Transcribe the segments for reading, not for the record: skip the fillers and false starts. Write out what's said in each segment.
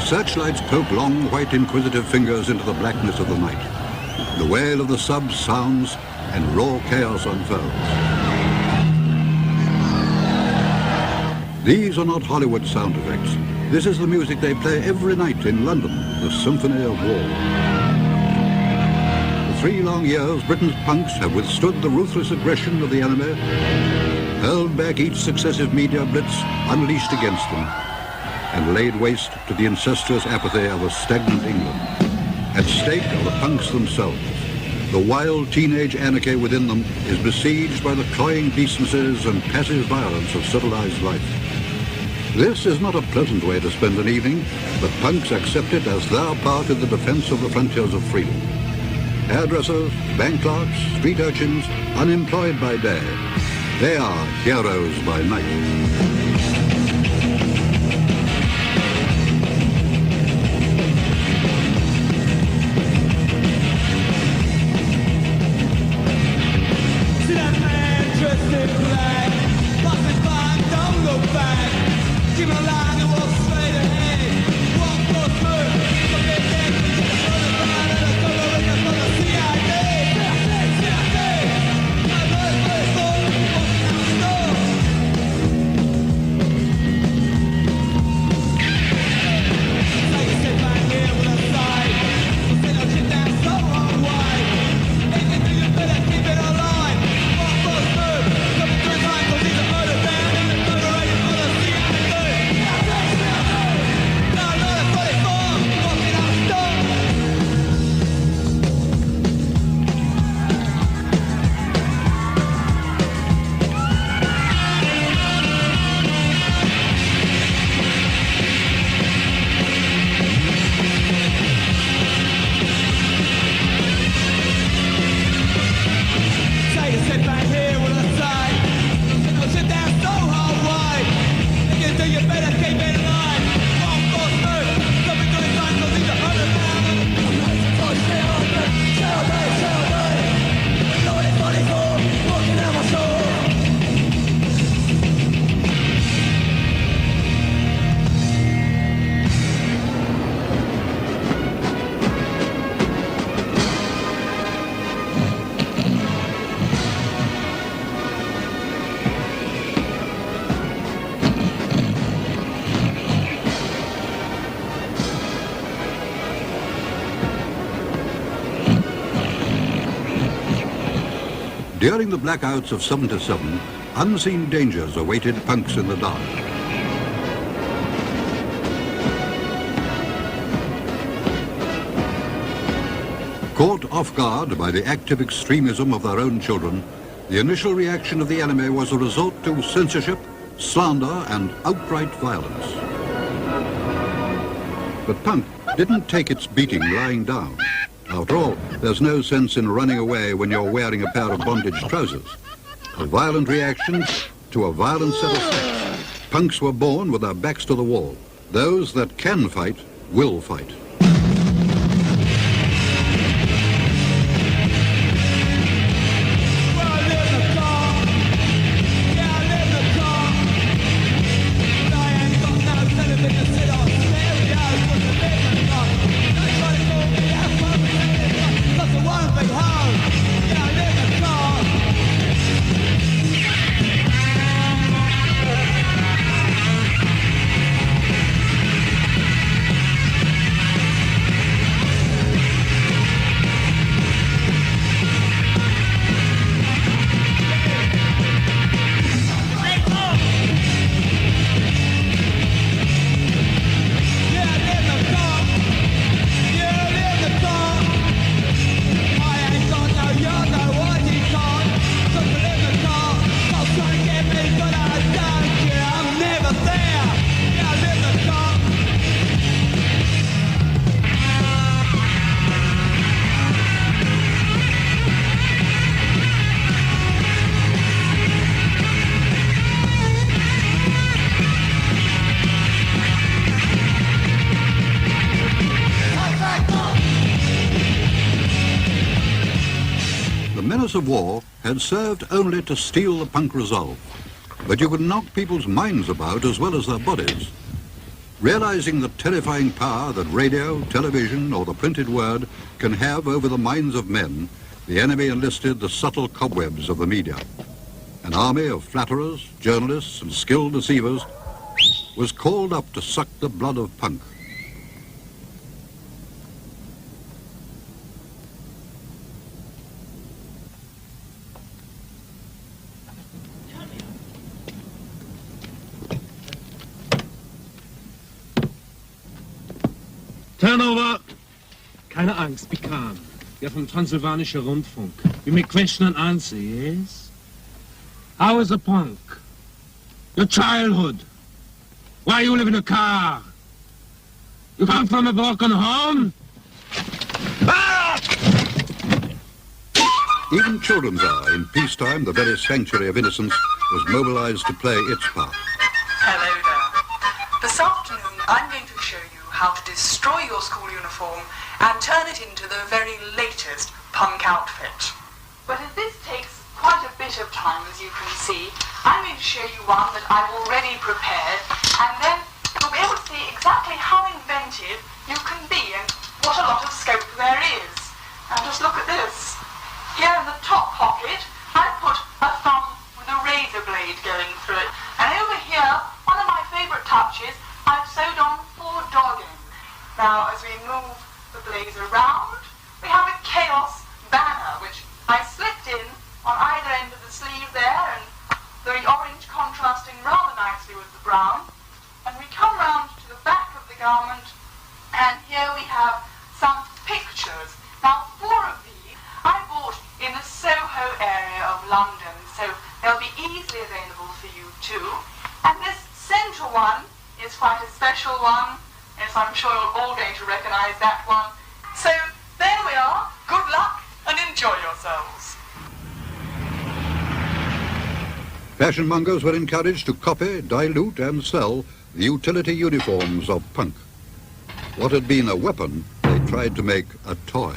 Searchlights poke long, white, inquisitive fingers into the blackness of the night. The wail of the subs sounds and raw chaos unfurls. These are not Hollywood sound effects. This is the music they play every night in London, the Symphony of War. For 3 long years, Britain's punks have withstood the ruthless aggression of the enemy, held back each successive media blitz unleashed against them, and laid waste to the incestuous apathy of a stagnant England. At stake are the punks themselves. The wild teenage anarchy within them is besieged by the cloying decencies and passive violence of civilized life. This is not a pleasant way to spend an evening, but punks accept it as their part in the defense of the frontiers of freedom. Hairdressers, bank clerks, street urchins, unemployed by day, they are heroes by night. During the blackouts of 77, unseen dangers awaited punks in the dark. Caught off guard by the active extremism of their own children, the initial reaction of the enemy was a resort to censorship, slander, and outright violence. But punk didn't take its beating lying down. After all, there's no sense in running away when you're wearing a pair of bondage trousers. A violent reaction to a violent set of facts. Punks were born with their backs to the wall. Those that can fight will fight. The menace of war had served only to steel the punk resolve, but you could knock people's minds about as well as their bodies. Realizing the terrifying power that radio, television, or the printed word can have over the minds of men, the enemy enlisted the subtle cobwebs of the media. An army of flatterers, journalists, and skilled deceivers was called up to suck the blood of punk. Turnover! Keine Angst, be calm. You're from Transylvanischer Rundfunk. We make question and answer, yes? How is a punk? Your childhood? Why you live in a car? You come from a broken home? Even children's hour in peacetime, the very sanctuary of innocence, was mobilized to play its part. Hello there. This afternoon I'm going to show you how to destroy your school uniform and turn it into the very latest punk outfit. But as this takes quite a bit of time, as you can see, I'm going to show you one that I've already prepared, and then you'll be able to see exactly how inventive you can be and what a lot of scope there is. And just look at this. Here in the top pocket, I've put a thumb with a razor blade going through it. And over here, one of my favourite touches, I've sewed on 4 dogging. Now, as we move the blades around, we have a chaos banner, which I slipped in on either end of the sleeve there, and the orange contrasting rather nicely with the brown. And we come round to the back of the garment, and here we have some pictures. Now, 4 of these I bought in the Soho area of London, so they'll be easily available for you too. And this centre one is quite a special one. Yes, I'm sure you're all going to recognise that one. So, there we are. Good luck and enjoy yourselves. Fashionmongers were encouraged to copy, dilute, and sell the utility uniforms of punk. What had been a weapon, they tried to make a toy.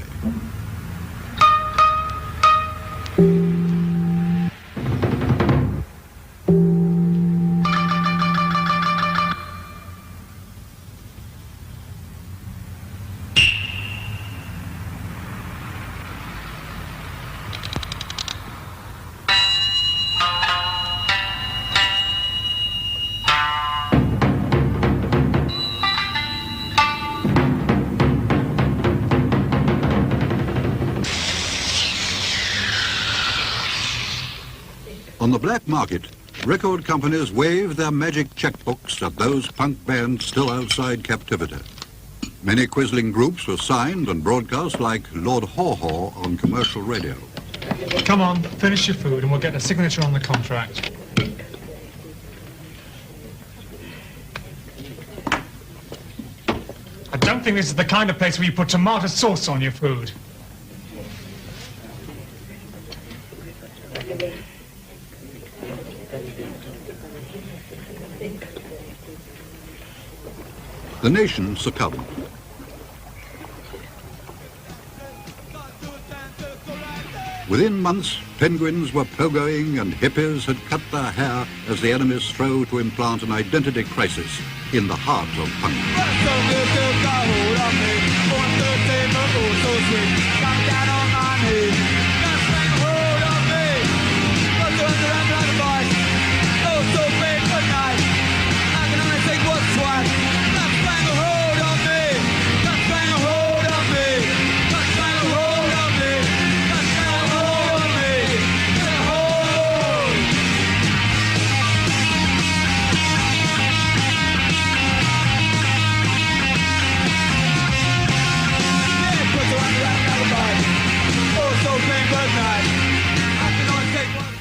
On the black market, record companies waved their magic checkbooks at those punk bands still outside captivity. Many quisling groups were signed and broadcast like Lord Haw Haw on commercial radio. Come on, finish your food and we'll get a signature on the contract. I don't think this is the kind of place where you put tomato sauce on your food. The nation succumbed. Within months, penguins were pogoing and hippies had cut their hair as the enemy strove to implant an identity crisis in the heart of punk.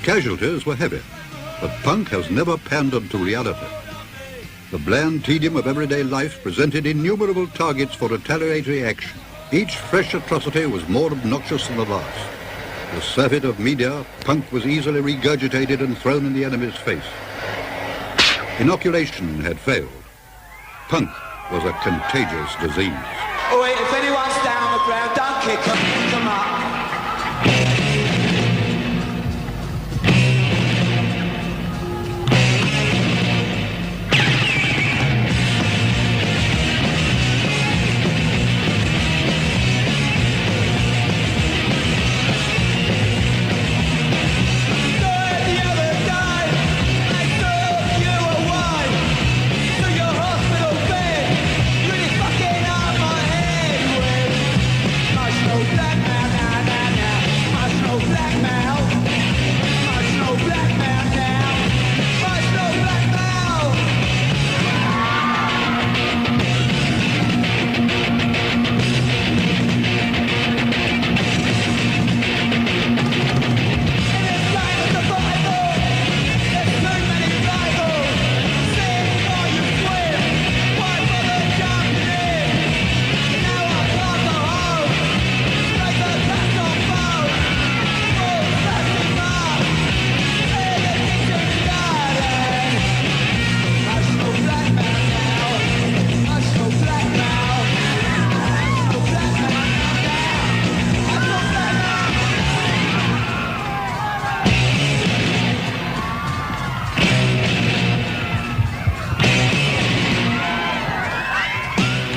Casualties were heavy, but punk has never pandered to reality. The bland tedium of everyday life presented innumerable targets for retaliatory action. Each fresh atrocity was more obnoxious than the last. The surfeit of media, punk was easily regurgitated and thrown in the enemy's face. Inoculation had failed. Punk was a contagious disease. Oh wait, if anyone's down on the ground, don't kick them, pick them up.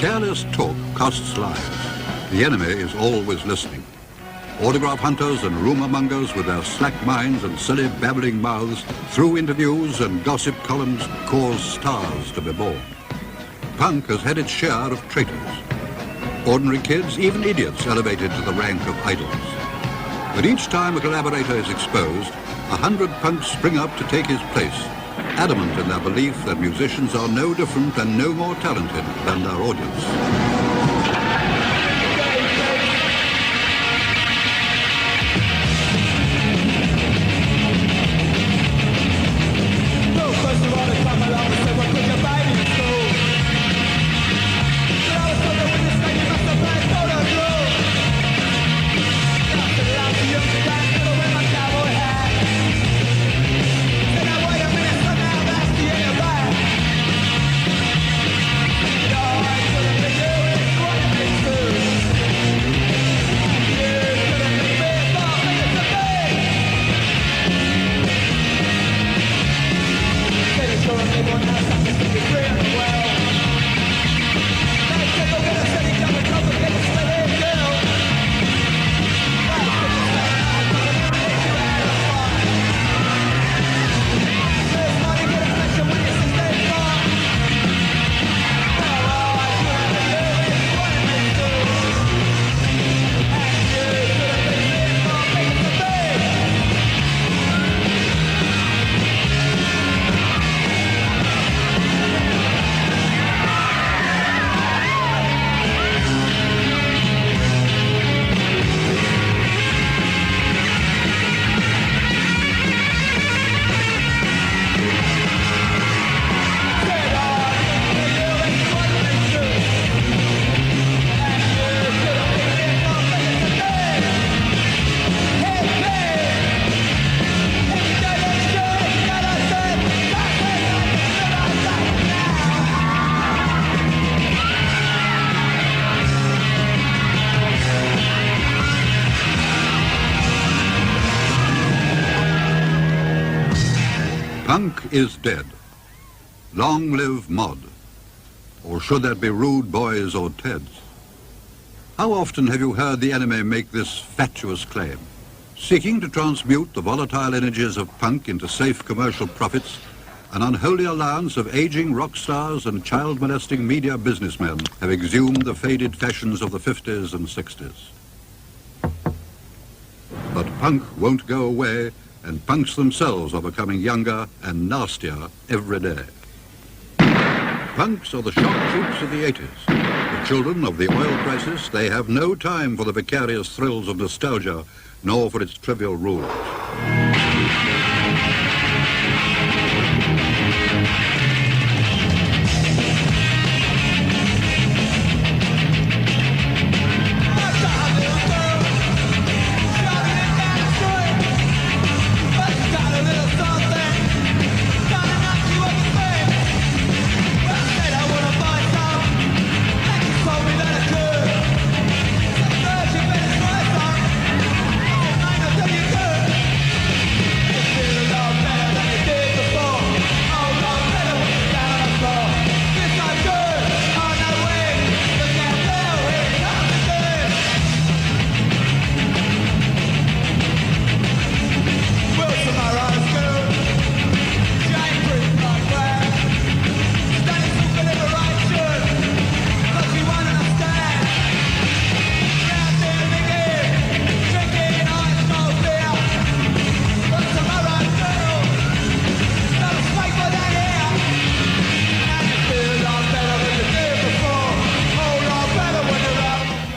careless talk costs lives. The enemy is always listening. Autograph hunters and rumor mongers with their slack minds and silly babbling mouths through interviews and gossip columns cause stars to be born. Punk has had its share of traitors. Ordinary kids, even idiots, elevated to the rank of idols. But each time a collaborator is exposed, 100 punks spring up to take his place, adamant in their belief that musicians are no different and no more talented than their audience. Punk is dead. Long live Mod. Or should that be Rude Boys or Teds? How often have you heard the enemy make this fatuous claim? Seeking to transmute the volatile energies of punk into safe commercial profits, an unholy alliance of aging rock stars and child-molesting media businessmen have exhumed the faded fashions of the 50s and 60s. But punk won't go away, and punks themselves are becoming younger and nastier every day. Punks are the shock troops of the 80s. The children of the oil crisis, they have no time for the vicarious thrills of nostalgia, nor for its trivial rules.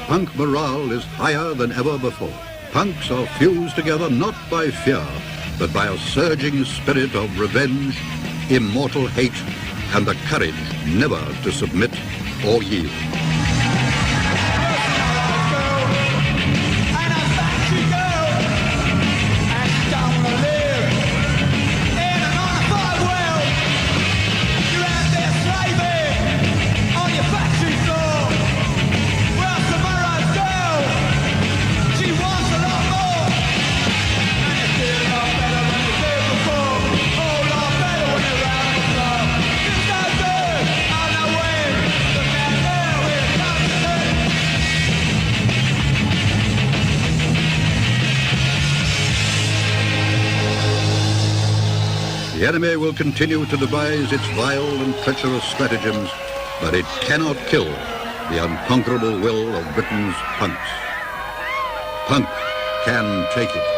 Punk morale is higher than ever before. Punks are fused together not by fear, but by a surging spirit of revenge, immortal hate, and the courage never to submit or yield. enemy will continue to devise its vile and treacherous stratagems, but it cannot kill the unconquerable will of Britain's punks. Punk can take it.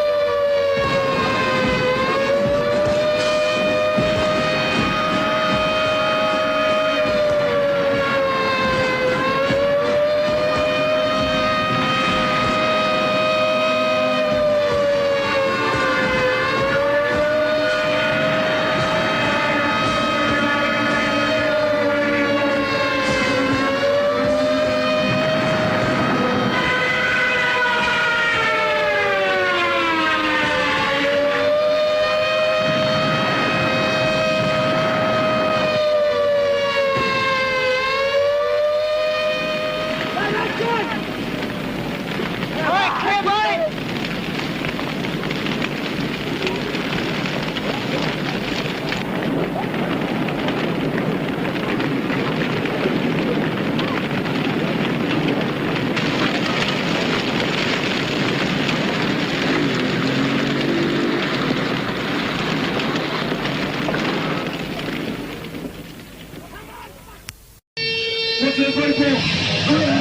What's the